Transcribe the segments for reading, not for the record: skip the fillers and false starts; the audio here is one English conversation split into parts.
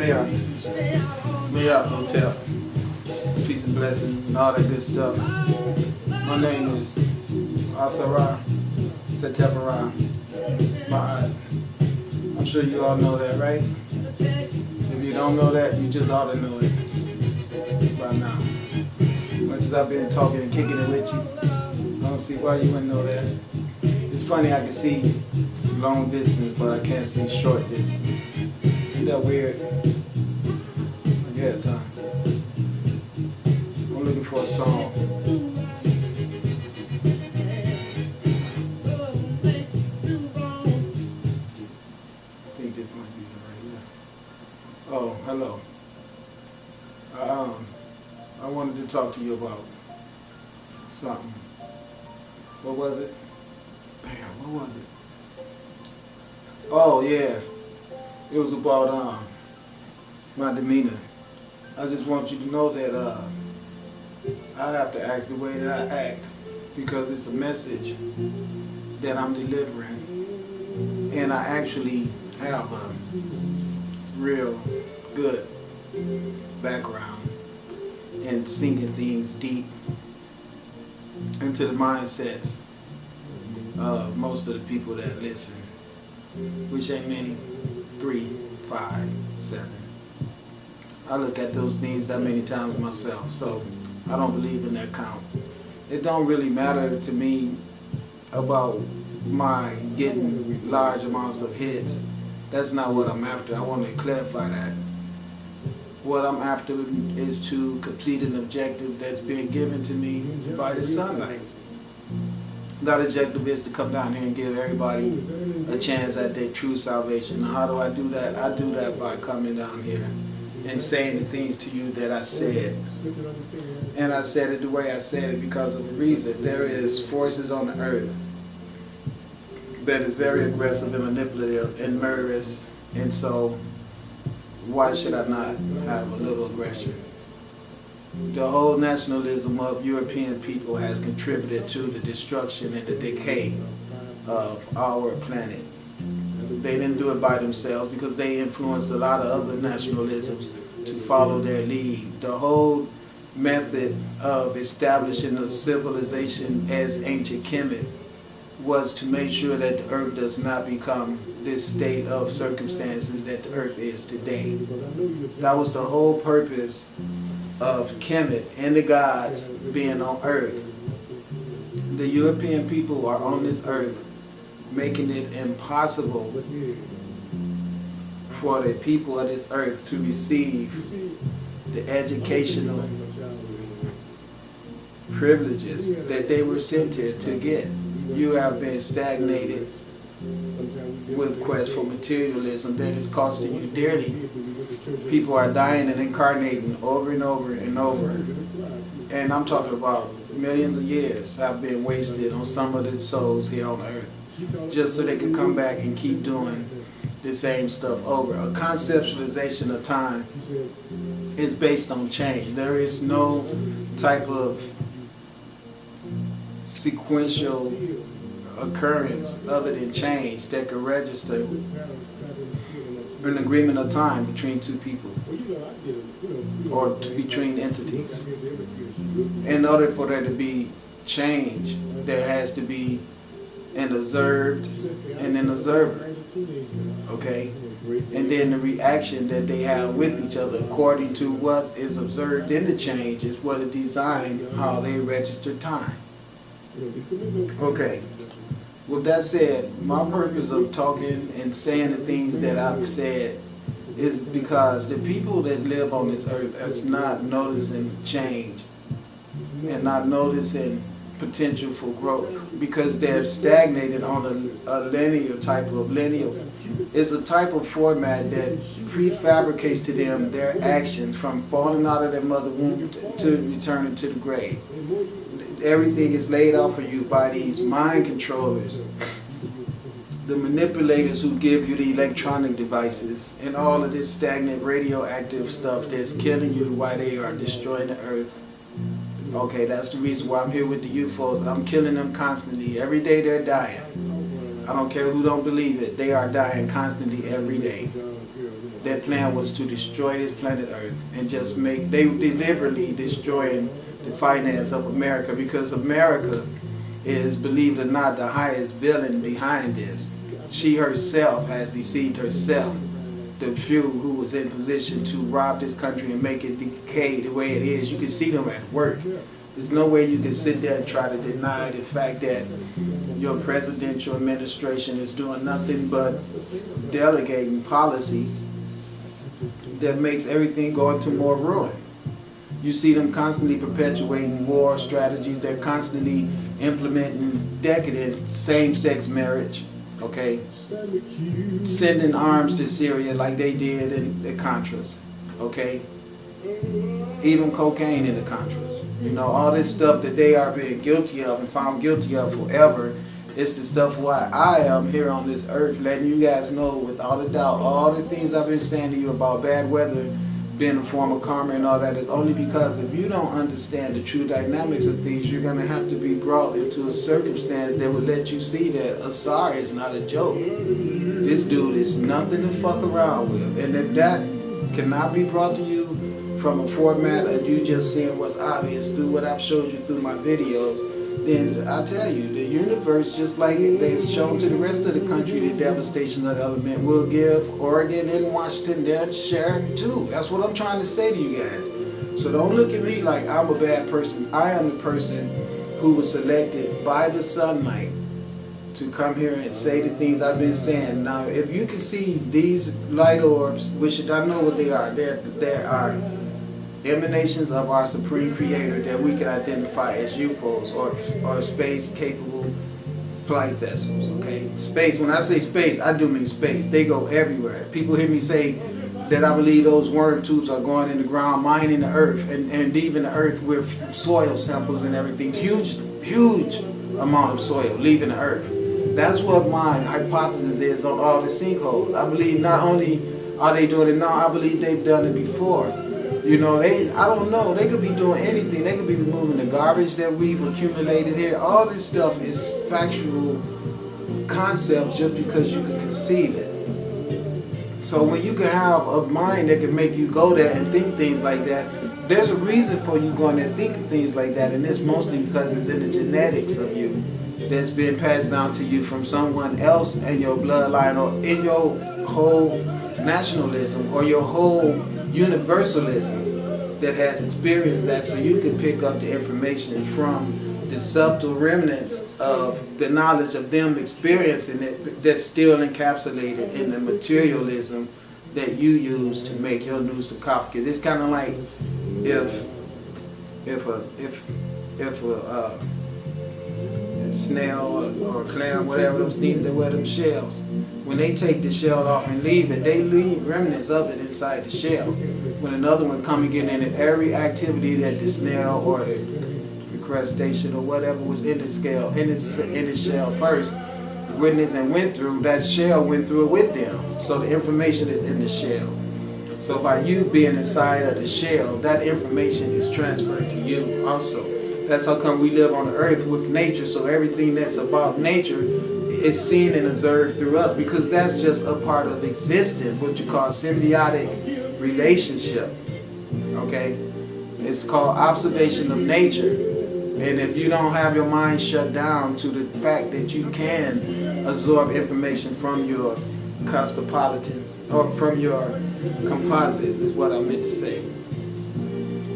May I hotel. Peace and blessings and all that good stuff. My name is Asara Setepara Ma'at. I'm sure you all know that, right? If you don't know that, you just ought to know it by now. Much as I've been talking and kicking it with you, I don't see why you wouldn't know that. It's funny, I can see long distance, but I can't see short distance. Isn't that weird? I guess, huh? I'm looking for a song. I think this might be it right here. Oh, hello. I wanted to talk to you about something. What was it? Damn, what was it? Oh, yeah. It was about my demeanor. I just want you to know that I have to act the way that I act because it's a message that I'm delivering. And I actually have a real good background in sinking things deep into the mindsets of most of the people that listen, which ain't many, 3, 5, 7. I look at those things that many times myself, so I don't believe in that count. It don't really matter to me about my getting large amounts of hits. That's not what I'm after. I want to clarify that. What I'm after is to complete an objective that's being given to me by the sunlight. That objective is to come down here and give everybody a chance at their true salvation. Now, how do I do that? I do that by coming down here and saying the things to you that I said. And I said it the way I said it because of a reason. There is forces on the earth that is very aggressive and manipulative and murderous, and so why should I not have a little aggression? The whole nationalism of European people has contributed to the destruction and the decay of our planet. They didn't do it by themselves because they influenced a lot of other nationalisms to follow their lead. The whole method of establishing a civilization as ancient Kemet was to make sure that the earth does not become this state of circumstances that the earth is today. That was the whole purpose of Kemet and the gods being on earth. The European people are on this earth, making it impossible for the people of this earth to receive the educational privileges that they were sent here to get. You have been stagnated with quest for materialism that is costing you dearly. People are dying and incarnating over and over and over. And I'm talking about millions of years have been wasted on some of the souls here on earth just so they could come back and keep doing the same stuff over. A conceptualization of time is based on change. There is no type of sequential occurrence other than change that could register an agreement of time between two people or between entities. In order for there to be change, there has to be an observed and an observer, okay? And then the reaction that they have with each other according to what is observed in the change is what is designed how they register time. Okay. With that said, my purpose of talking and saying the things that I've said is because the people that live on this earth is not noticing change and not noticing potential for growth because they're stagnated on a linear type of linear. It's a type of format that prefabricates to them their actions from falling out of their mother womb to returning to the grave. Everything is laid out for you by these mind controllers, the manipulators who give you the electronic devices and all of this stagnant radioactive stuff that's killing you while they are destroying the earth. Okay, that's the reason why I'm here with the UFOs. I'm killing them constantly. Every day they're dying. I don't care who don't believe it. They are dying constantly every day. their plan was to destroy this planet Earth and just they deliberately destroying the finance of America, because America is, believe it or not, the highest villain behind this. She herself has deceived herself, the few who was in position to rob this country and make it decay the way it is. You can see them at work. There's no way you can sit there and try to deny the fact that your presidential administration is doing nothing but delegating policy that makes everything go into more ruin. You see them constantly perpetuating war strategies. They're constantly implementing decadence, same-sex marriage, okay? Sending arms to Syria like they did in the Contras, okay? Even cocaine in the Contras. You know, all this stuff that they are being guilty of and found guilty of forever. It's the stuff why I am here on this earth, letting you guys know without a doubt all the things I've been saying to you about bad weather being a form of karma and all that is only because if you don't understand the true dynamics of things, you're going to have to be brought into a circumstance that would let you see that Asar is not a joke. This dude is nothing to fuck around with. And if that cannot be brought to you from a format of you just seeing what's obvious through what I've showed you through my videos, then I tell you, the universe, just like they've shown to the rest of the country, the devastation of the element, will give Oregon and Washington their share too. That's what I'm trying to say to you guys. So don't look at me like I'm a bad person. I am the person who was selected by the sunlight to come here and say the things I've been saying. Now, if you can see these light orbs, which I know what they are, there are emanations of our supreme creator that we can identify as UFOs or space capable flight vessels, okay? Space, when I say space, I do mean space. They go everywhere. People hear me say that I believe those worm tubes are going in the ground, mining the earth, and leaving the earth with soil samples and everything. Huge amount of soil leaving the earth. That's what my hypothesis is on all the sinkholes. I believe not only are they doing it now, I believe they've done it before. You know, I don't know, they could be doing anything. They could be removing the garbage that we've accumulated here. All this stuff is factual concepts just because you can conceive it. So when you can have a mind that can make you go there and think things like that, there's a reason for you going there thinking things like that, and it's mostly because it's in the genetics of you that's been passed down to you from someone else in your bloodline or in your whole nationalism or your whole universalism that has experienced that, so you can pick up the information from the subtle remnants of the knowledge of them experiencing it that's still encapsulated in the materialism that you use to make your new sarcophagus. It's kind of like if a snail or a clam, whatever those things that wear them shells, when they take the shell off and leave it, they leave remnants of it inside the shell. When another one come and get in it, every activity that the snail or the crustacean or whatever was in the scale, in the shell first, witnessed and went through, that shell went through it with them. So the information is in the shell. So by you being inside of the shell, that information is transferred to you also. That's how come we live on the earth with nature, so everything that's about nature is seen and observed through us, because that's just a part of existence, what you call symbiotic relationship, okay? It's called observation of nature. And if you don't have your mind shut down to the fact that you can absorb information from your cosmopolitans, or from your composites, is what I meant to say.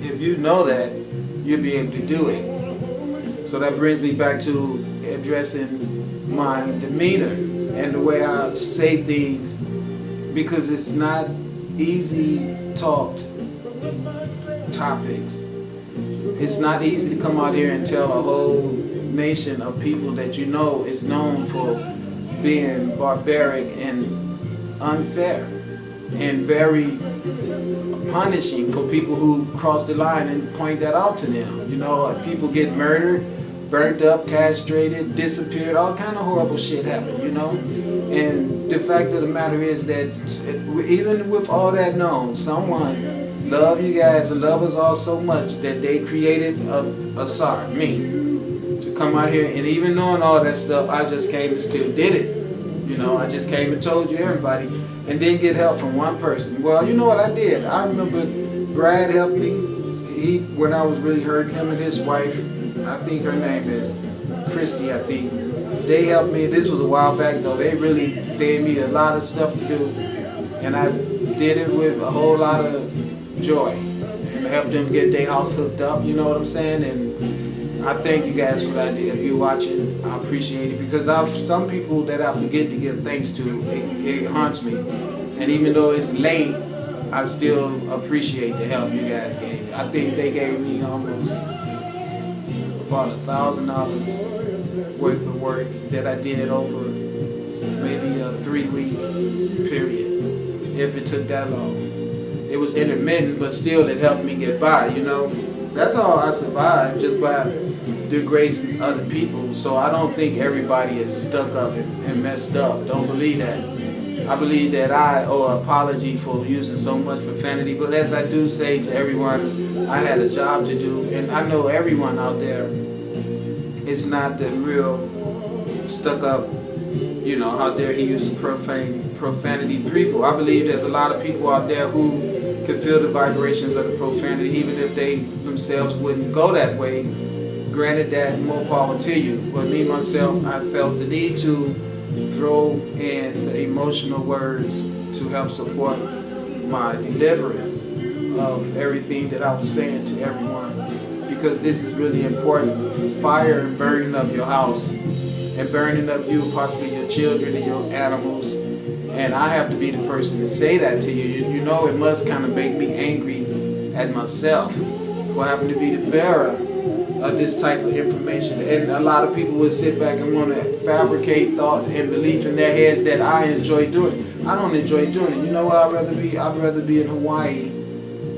If you know that, you'll be able to do it. So that brings me back to addressing my demeanor and the way I say things, because it's not easy talked topics. It's not easy to come out here and tell a whole nation of people that you know is known for being barbaric and unfair and very punishing for people who cross the line, and point that out to them. You know, people get murdered, burnt up, castrated, disappeared, all kind of horrible shit happen, you know? And the fact of the matter is that even with all that known, someone loved you guys and loved us all so much that they created me, to come out here, and even knowing all that stuff, I just came and still did it. You know, I just came and told you everybody and didn't get help from one person. Well, you know what I did? I remember Brad helped me. When I was really hurting, him and his wife, I think her name is Christy, I think. They helped me. This was a while back though. They really gave me a lot of stuff to do. And I did it with a whole lot of joy. And helped them get their house hooked up, you know what I'm saying? And I thank you guys for that. If you're watching, I appreciate it. Because some people that I forget to give thanks to, it haunts me. And even though it's late, I still appreciate the help you guys gave me. I think they gave me almost about $1,000 worth of work that I did over maybe a 3-week period, if it took that long. It was intermittent, but still it helped me get by, you know. That's how I survived, just by the grace of other people. So I don't think everybody is stuck up and messed up. Don't believe that. I believe that I owe an apology for using so much profanity, but as I do say to everyone, I had a job to do, and I know everyone out there is not the real stuck up, you know, how dare he use profanity people. I believe there's a lot of people out there who can feel the vibrations of the profanity, even if they themselves wouldn't go that way. Granted, that more power to you. But me, myself, I felt the need to throw in the emotional words to help support my deliverance of everything that I was saying to everyone, because this is really important. Fire and burning up your house and burning up you, possibly your children and your animals, and I have to be the person to say that to you. You know, it must kind of make me angry at myself for having to be the bearer of this type of information. And a lot of people would sit back and want to fabricate thought and belief in their heads that I enjoy doing it. I don't enjoy doing it. You know what I'd rather be? I'd rather be in Hawaii,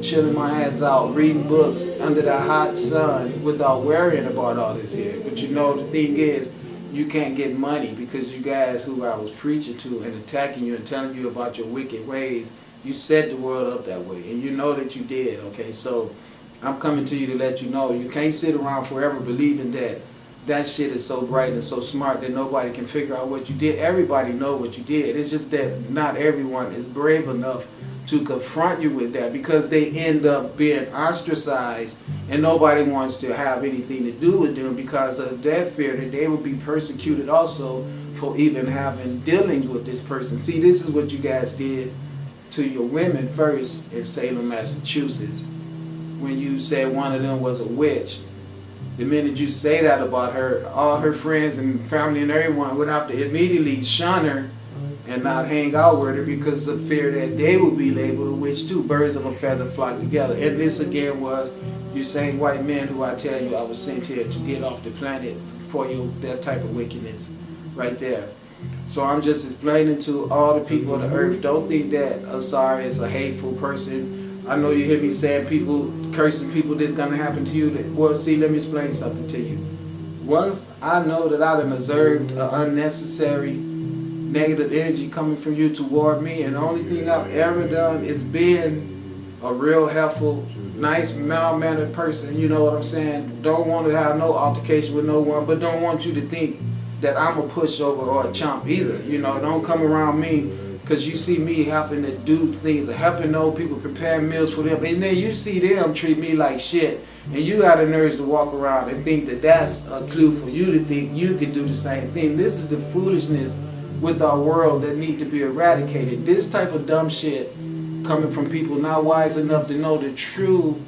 chilling my ass out, reading books under the hot sun without worrying about all this here. But you know, the thing is, you can't get money because you guys who I was preaching to and attacking you and telling you about your wicked ways, you set the world up that way. And you know that you did, okay? So I'm coming to you to let you know you can't sit around forever believing that that shit is so bright and so smart that nobody can figure out what you did. Everybody know what you did. It's just that not everyone is brave enough to confront you with that, because they end up being ostracized and nobody wants to have anything to do with them because of that fear that they will be persecuted also for even having dealings with this person. See, this is what you guys did to your women first in Salem, Massachusetts. When you said one of them was a witch, the minute you say that about her, all her friends and family and everyone would have to immediately shun her and not hang out with her because of fear that they would be labeled a witch too. Birds of a feather flock together. And this again was you same white men who I tell you I was sent here to get off the planet for you, that type of wickedness right there. So I'm just explaining to all the people of the earth, don't think that Asari is a hateful person. I know you hear me saying people, cursing people, this is going to happen to you. Well, see, let me explain something to you. Once I know that I've observed an unnecessary negative energy coming from you toward me, and the only thing I've ever done is been a real helpful, nice, mild-mannered person, you know what I'm saying? Don't want to have no altercation with no one, but don't want you to think that I'm a pushover or a chump either. You know, don't come around me because you see me having to do things, helping old people prepare meals for them, and then you see them treat me like shit, and you got the nerves to walk around and think that that's a clue for you to think you can do the same thing. This is the foolishness with our world that need to be eradicated. This type of dumb shit coming from people not wise enough to know the true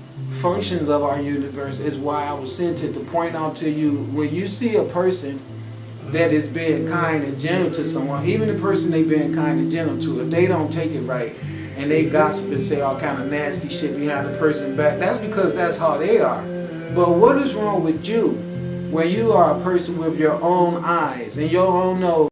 functions of our universe is why I was sent here to point out to you, when you see a person that is being kind and gentle to someone, even the person they being kind and gentle to, if they don't take it right and they gossip and say all kind of nasty shit behind the person back, that's because that's how they are. But what is wrong with you when you are a person with your own eyes and your own nose?